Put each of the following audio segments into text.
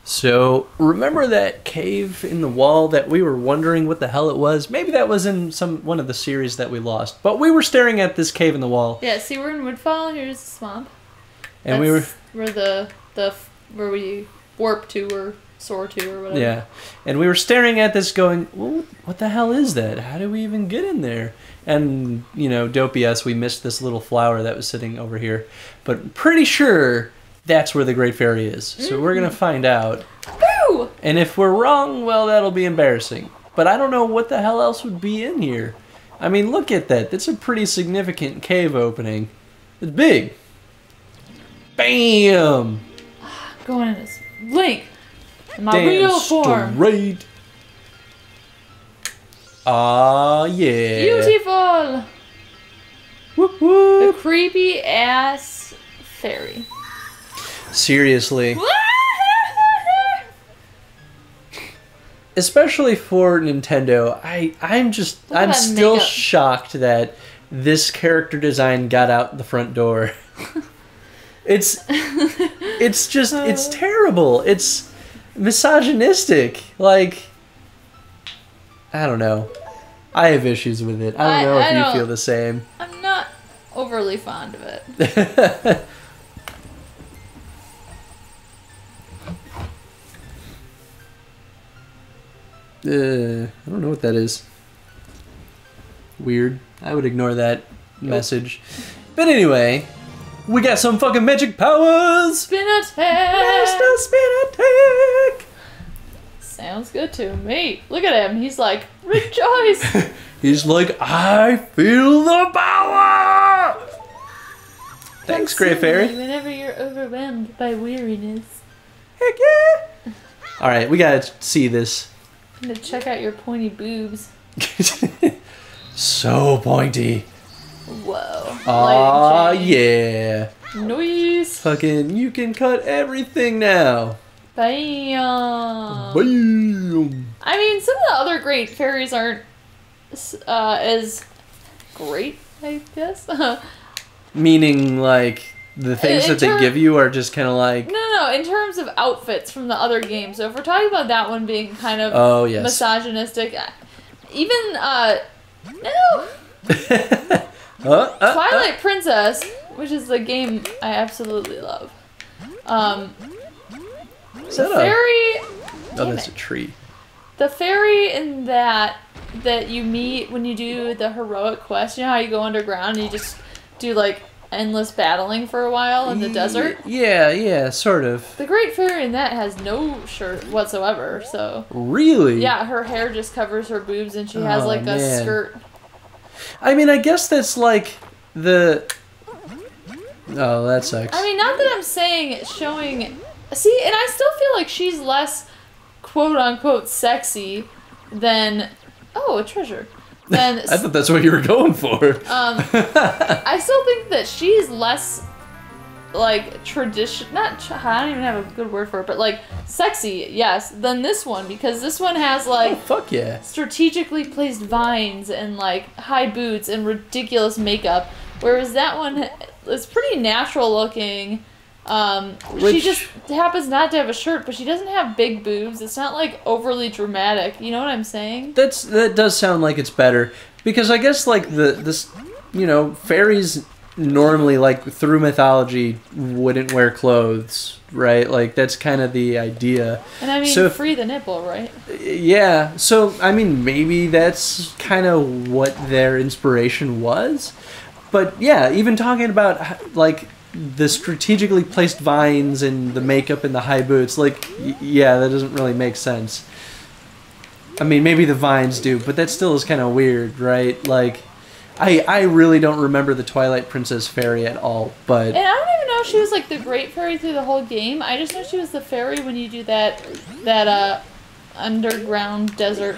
So, remember that cave in the wall that we were wondering what the hell it was? Maybe that was in one of the series that we lost. But we were staring at this cave in the wall. Yeah, see, we're in Woodfall. Here's the swamp. And That's where we warp to or soar to or whatever. Yeah. And we were staring at this going, well, what the hell is that? How do we even get in there? And, you know, dopey us, we missed this little flower that was sitting over here. But pretty sure that's where the Great Fairy is. So we're going to find out. Woo! And if we're wrong, well, that'll be embarrassing. But I don't know what the hell else would be in here. I mean, look at that. That's a pretty significant cave opening. It's big. Bam! Going in this Link. In my real form. Straight. Ah, yeah. Beautiful. Whoop, whoop. The creepy ass fairy. Seriously. Especially for Nintendo, I'm still makeup. shocked that this character design got out the front door. It's terrible. It's misogynistic. Like, I don't know. I have issues with it. I don't know if you feel the same. I'm not overly fond of it. I don't know what that is. Weird. I would ignore that message. But anyway, we got some fucking magic powers! Spin attack! Master spin attack! Sounds good to me. Look at him. He's like, rejoice! He's like, I feel the power! Thanks, Great Fairy. Whenever you're overwhelmed by weariness. Heck yeah! Alright, we gotta see this. I'm gonna check out your pointy boobs. So pointy. Whoa. Aw, yeah. Nice. Fucking, you can cut everything now. Bam. Bam. I mean, some of the other great fairies aren't as great, I guess. Meaning, like, the things that they give you are just kind of like... No, in terms of outfits from the other games. So if we're talking about that one being kind of misogynistic, even, no. Twilight Princess, which is the game I absolutely love. The fairy... Oh, that's a tree. The fairy in that you meet when you do the heroic quest, you know how you go underground and you just do, like, endless battling for a while in the desert? Yeah, sort of. The Great Fairy in that has no shirt whatsoever, so... Really? Yeah, her hair just covers her boobs and she has, like, a skirt. I mean, I guess that's, like, the... Oh, that sucks. I mean, not that I'm saying showing... See, and I still feel like she's less quote-unquote sexy than... Oh, a treasure. Than... I thought that's what you were going for. I still think that she's less, like, tradition... Not... I don't even have a good word for it, but, like, sexy, yes, than this one. Because this one has, like... Oh, fuck yeah. Strategically placed vines and, like, high boots and ridiculous makeup. Whereas that one is pretty natural looking. She just happens not to have a shirt, but she doesn't have big boobs. It's not, like, overly dramatic. You know what I'm saying? That does sound like it's better. Because I guess, like, fairies normally, like, through mythology, wouldn't wear clothes, right? Like, that's kind of the idea. And I mean, free the nipple, right? Yeah. So, I mean, maybe that's kind of what their inspiration was. But, yeah, even talking about, like... the strategically placed vines and the makeup and the high boots, like, yeah, that doesn't really make sense. I mean, maybe the vines do, but that still is kind of weird, right? Like, I really don't remember the Twilight Princess fairy at all, but... And I don't even know if she was, like, the Great Fairy through the whole game. I just know she was the fairy when you do that underground desert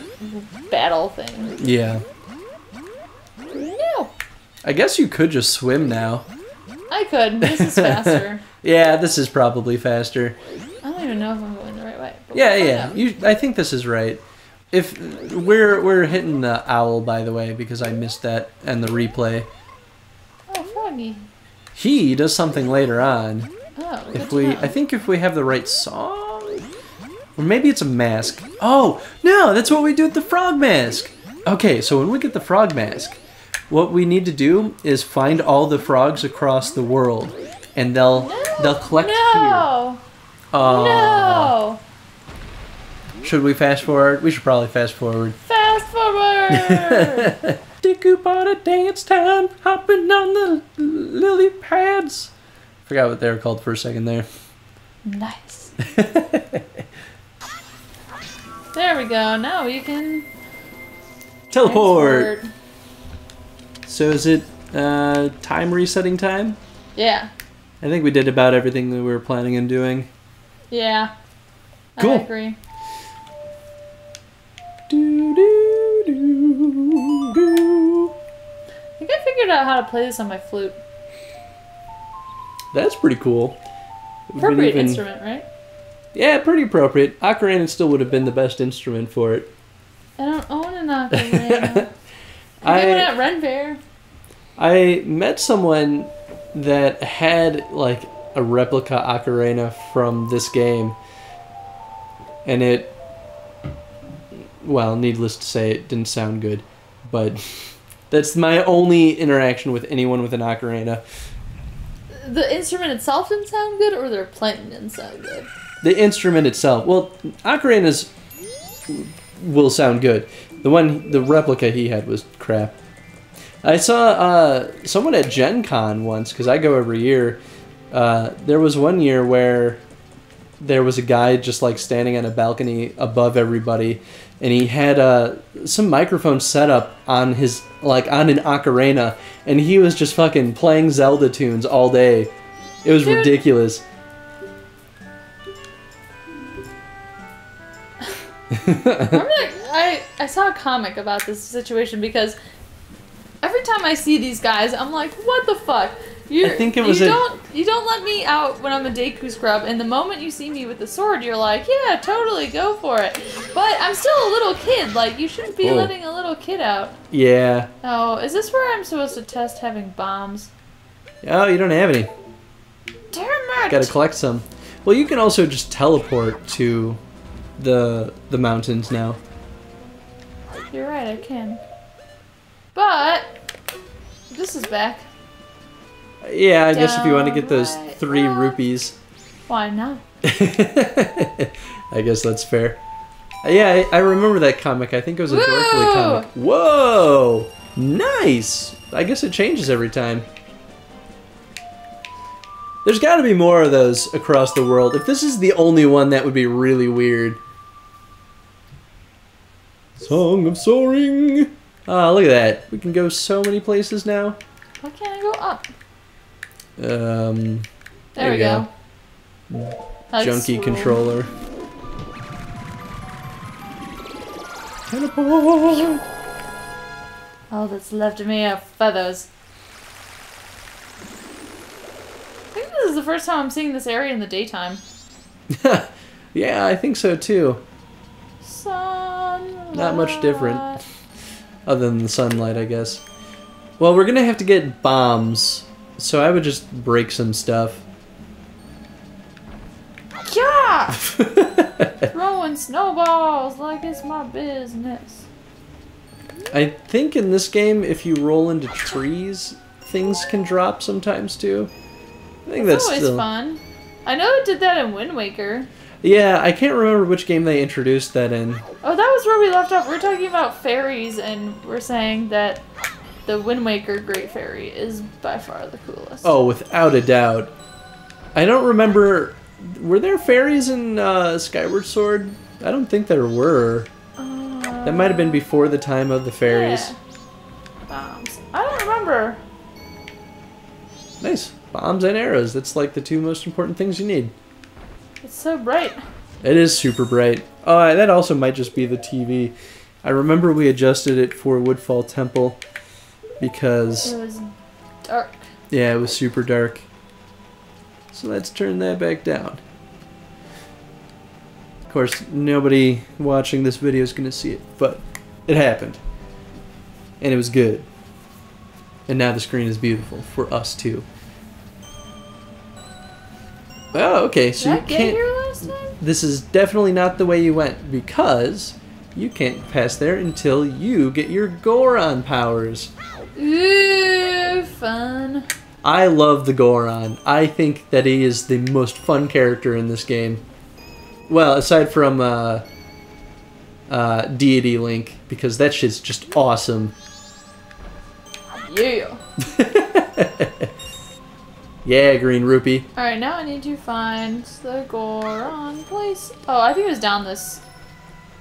battle thing. Yeah. No. I guess you could just swim now. I could. This is faster. Yeah, this is probably faster. I don't even know if I'm going the right way. Yeah. I think this is right. If we're hitting the owl, by the way, because I missed that and the replay. Oh, Froggy. He does something later on. Oh, I think if we have the right song, Or maybe it's a mask. Oh, no, that's what we do with the frog mask. Okay, so when we get the frog mask, what we need to do is find all the frogs across the world, and they'll collect here. No! Should we fast forward? We should probably fast forward. Fast forward! Dick-oop on a dance time, hopping on the lily pads. Forgot what they were called for a second there. Nice. There we go. Now we can teleport. So is it time resetting time? Yeah. I think we did about everything that we were planning on doing. Yeah. Cool. I agree. Do, do, do, do. I think I figured out how to play this on my flute. That's pretty cool. Appropriate instrument, right? Yeah, pretty appropriate. Ocarina still would have been the best instrument for it. I don't own an ocarina. I went at Ren Fair. I met someone that had like a replica ocarina from this game, and it, well, needless to say, it didn't sound good, but that's my only interaction with anyone with an ocarina. The instrument itself didn't sound good, or their playing didn't sound good? The instrument itself. Well, ocarinas will sound good. The replica he had was crap. I saw someone at Gen Con once, because I go every year. There was one year where there was a guy just like standing on a balcony above everybody, and he had some microphone set up on his, like, on an ocarina, and he was just fucking playing Zelda tunes all day. It was ridiculous. Remember that I saw a comic about this situation, because every time I see these guys, I'm like, what the fuck? I think it was you don't let me out when I'm a Deku scrub, and the moment you see me with the sword, you're like, yeah, totally, go for it. But I'm still a little kid. Like, you shouldn't be letting a little kid out. Yeah. Oh, is this where I'm supposed to test having bombs? Oh, you don't have any. Damn it! Gotta collect some. Well, you can also just teleport to the mountains now. You're right, I can. But this is back. Yeah, I guess if you want to get those 3 rupees. Why not? I guess that's fair. Yeah, I remember that comic. I think it was a Dorkly comic. Whoa! Nice! I guess it changes every time. There's got to be more of those across the world. If this is the only one, that would be really weird. Song of Soaring! Ah, look at that. We can go so many places now. Why can't I go up? There we go. Junkie controller. Teleport! All that's left of me are feathers. I think this is the first time I'm seeing this area in the daytime. Yeah, I think so too. Sunlight. Not much different. Other than the sunlight, I guess. Well, we're gonna have to get bombs. So I would just break some stuff. Yeah! Throwing snowballs like it's my business. I think in this game, if you roll into trees, things can drop sometimes too. I think that's always still fun. I know it did that in Wind Waker. Yeah, I can't remember which game they introduced that in. Oh, that was where we left off. We were talking about fairies, and we're saying that the Wind Waker Great Fairy is by far the coolest. Oh, without a doubt. I don't remember... Were there fairies in Skyward Sword? I don't think there were. That might have been before the time of the fairies. Yeah. Bombs. I don't remember. Nice. Bombs and arrows. That's like the 2 most important things you need. It's so bright. It is super bright. Oh, that also might just be the TV. I remember we adjusted it for Woodfall Temple because... It was dark. Yeah, it was super dark. So let's turn that back down. Of course, nobody watching this video is going to see it, but it happened. And it was good. And now the screen is beautiful for us too. Oh, okay. So Did you I get can't. here last time? This is definitely not the way you went because you can't pass there until you get your Goron powers. Ooh, fun. I love the Goron. I think that he is the most fun character in this game. Well, aside from Deity Link, because that shit's just awesome. Yeah. Yeah, Green Rupee. Alright, now I need to find the Goron place. Oh, I think it was down this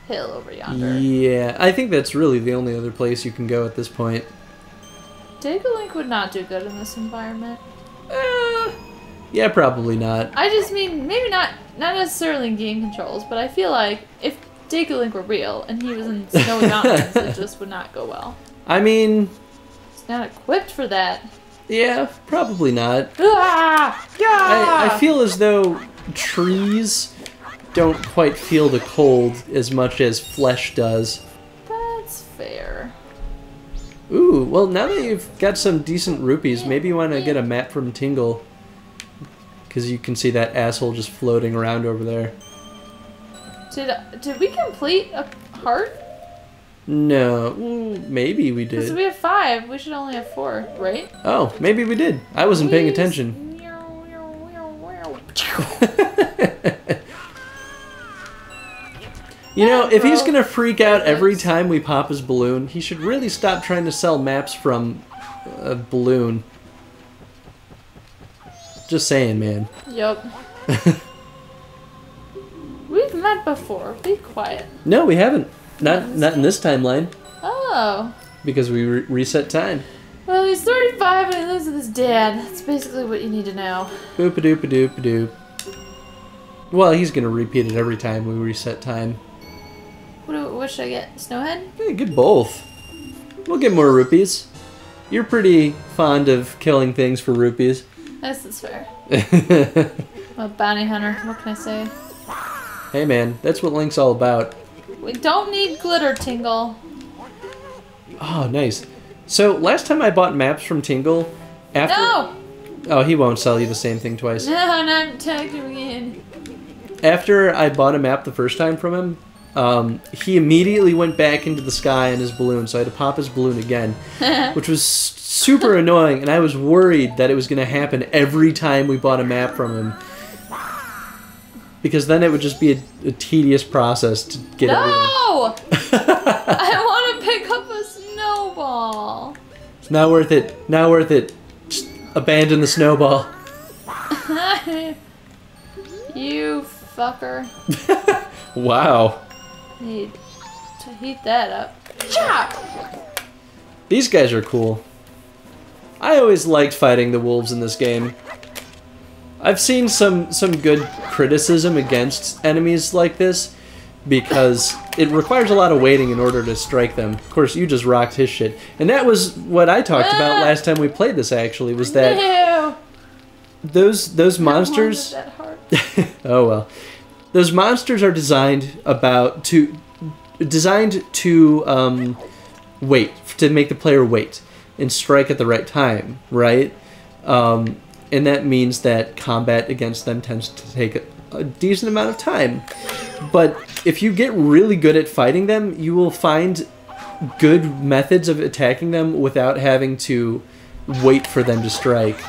hill over yonder. Yeah, I think that's really the only other place you can go at this point. Link would not do good in this environment. Yeah, probably not. I just mean, maybe not necessarily in game controls, but I feel like if Link were real and he was in snowy mountains, it just would not go well. I mean... He's not equipped for that. Yeah, probably not. Ah! Yeah! I feel as though trees don't quite feel the cold as much as flesh does. That's fair. Ooh, well, now that you've got some decent rupees, maybe you want to get a map from Tingle. Because you can see that asshole just floating around over there. Did we complete a heart? No, maybe we Because did. we have 5, we should only have 4, right? Oh, maybe we did. I wasn't paying attention. You know, if he's gonna freak out every time we pop his balloon, he should really stop trying to sell maps from a balloon. Just saying, man. Yup. We've met before. Be quiet. No, we haven't. Not in this timeline. Oh. Because we reset time. Well, he's 35 and he lives with his dad. That's basically what you need to know. Boop-a-doop-a-doop-a-doop. Well, he's gonna repeat it every time we reset time. What should I get? Snowhead? Yeah, get both. We'll get more rupees. You're pretty fond of killing things for rupees. This is fair. I'm a bounty hunter. What can I say? Hey man, that's what Link's all about. We don't need glitter, Tingle. Oh, nice. So, last time I bought maps from Tingle, after... No! Oh, he won't sell you the same thing twice. No, not tagging me in. After I bought a map the first time from him, he immediately went back into the sky in his balloon, so I had to pop his balloon again, which was super annoying, and I was worried that it was going to happen every time we bought a map from him. Because then it would just be a tedious process to get everything. No! I want to pick up a snowball. It's not worth it. Not worth it. Just abandon the snowball. You fucker. Wow. Need to heat that up. Chop! These guys are cool. I always liked fighting the wolves in this game. I've seen some good criticism against enemies like this because it requires a lot of waiting in order to strike them. Of course, you just rocked his shit. And that was what I talked about last time we played this, actually, was that Ew. those monsters... That hard. Oh well. Those monsters are designed to wait, to make the player wait and strike at the right time, right? And that means that combat against them tends to take a decent amount of time. But if you get really good at fighting them, you will find good methods of attacking them without having to wait for them to strike.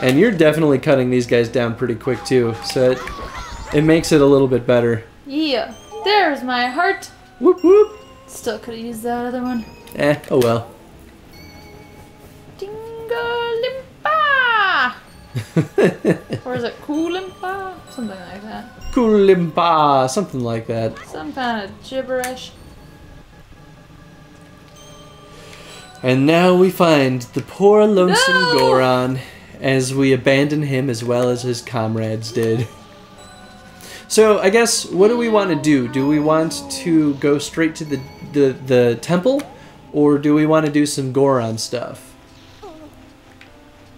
And you're definitely cutting these guys down pretty quick too, so it makes it a little bit better. Yeah, there's my heart. Whoop whoop. Still could have used that other one. Oh well. Dingalimpa! Or is it Koolimpa? Something like that. Koolimpa, something like that. Some kind of gibberish. And now we find the poor lonesome No! Goron as we abandon him as well as his comrades did. So I guess, what do we want to do? Do we want to go straight to the temple, or do we want to do some Goron stuff?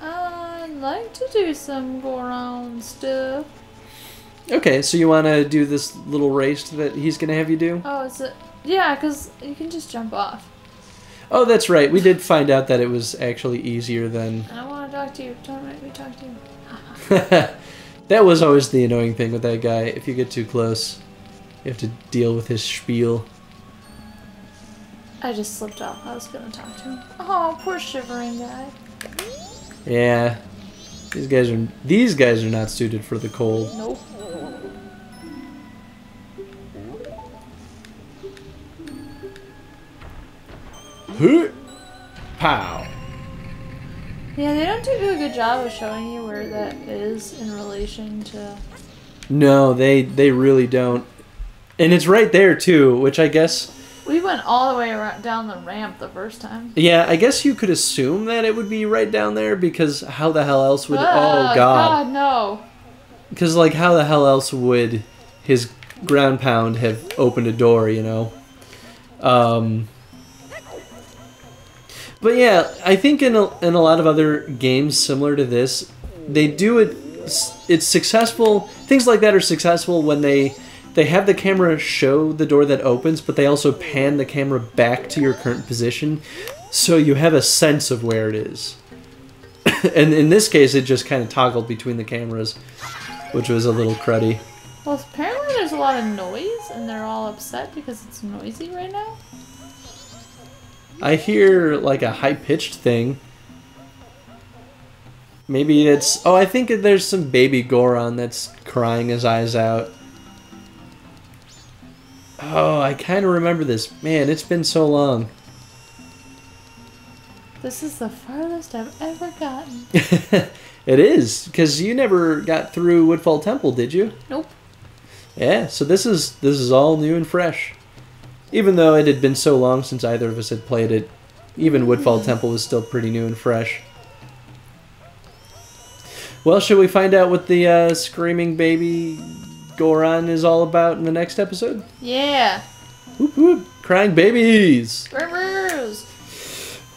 I'd like to do some Goron stuff. Okay, so you want to do this little race that he's going to have you do? Oh, is it? Yeah, because you can just jump off. Oh, that's right. We did find out that it was actually easier than... I don't want to talk to you. Don't make me talk to you. That was always the annoying thing with that guy. If you get too close, you have to deal with his spiel. I just slipped off. I was going to talk to him. Oh, poor shivering guy. Yeah. These guys are not suited for the cold. Nope. Pow. Yeah, they don't do a good job of showing you where that is in relation to... No, they really don't. And it's right there, too, which I guess... We went all the way around, down the ramp the first time. Yeah, I guess you could assume that it would be right down there, because how the hell else would... Oh, God. God, no. Because, like, how the hell else would his ground pound have opened a door, you know? But yeah, I think in a lot of other games similar to this, they do it... It's successful... Things like that are successful when they have the camera show the door that opens, but they also pan the camera back to your current position, so you have a sense of where it is. And in this case, it just kind of toggled between the cameras, which was a little cruddy. Well, apparently there's a lot of noise, and they're all upset because it's noisy right now. I hear, like, a high-pitched thing. Maybe it's... Oh, I think there's some baby Goron that's crying his eyes out. Oh, I kind of remember this. Man, it's been so long. This is the farthest I've ever gotten. It is, because you never got through Woodfall Temple, did you? Nope. Yeah, so this is all new and fresh. Even though it had been so long since either of us had played it, even Woodfall Temple was still pretty new and fresh. Well, should we find out what the screaming baby Goron is all about in the next episode? Yeah. Whoop whoop, crying babies! Rumors.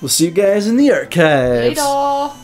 We'll see you guys in the archives. Later.